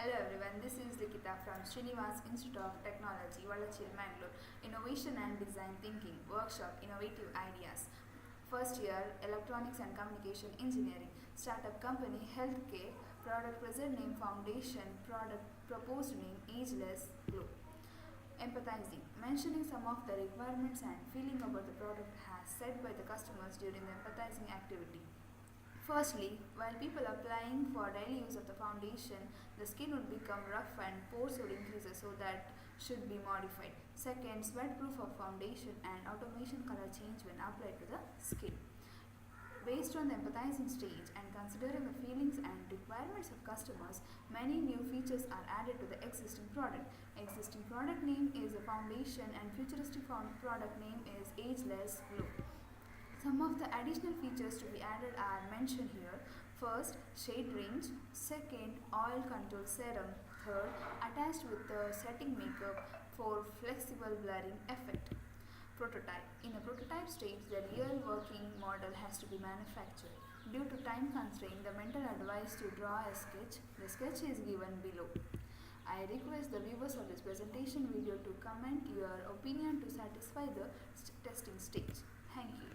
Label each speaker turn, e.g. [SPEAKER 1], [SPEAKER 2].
[SPEAKER 1] Hello everyone, this is Likhitha from Srinivas Institute of Technology, Vallachil, Mangalore. Innovation and Design Thinking Workshop Innovative Ideas. First year Electronics and Communication Engineering. Startup company Healthcare. Product present name Foundation. Product proposed name Ageless Glow. Empathizing. Mentioning some of the requirements and feeling about the product as said by the customers during the empathizing activity. Firstly, while people applying for daily use of the foundation, the skin would become rough and pores would increase, so that should be modified. Second, sweat proof of foundation and automation color change when applied to the skin. Based on the empathizing stage and considering the feelings and requirements of customers, many new features are added to the existing product. Existing product name is a foundation and futuristic product name is Ageless Glow. Some of the additional features to be added are mentioned here. First, shade range. Second, oil control serum. Third, attached with the setting makeup for flexible blurring effect. Prototype. In the prototype stage, the real working model has to be manufactured. Due to time constraint, the mentor advised to draw a sketch. The sketch is given below. I request the viewers of this presentation video to comment your opinion to satisfy the testing stage. Thank you.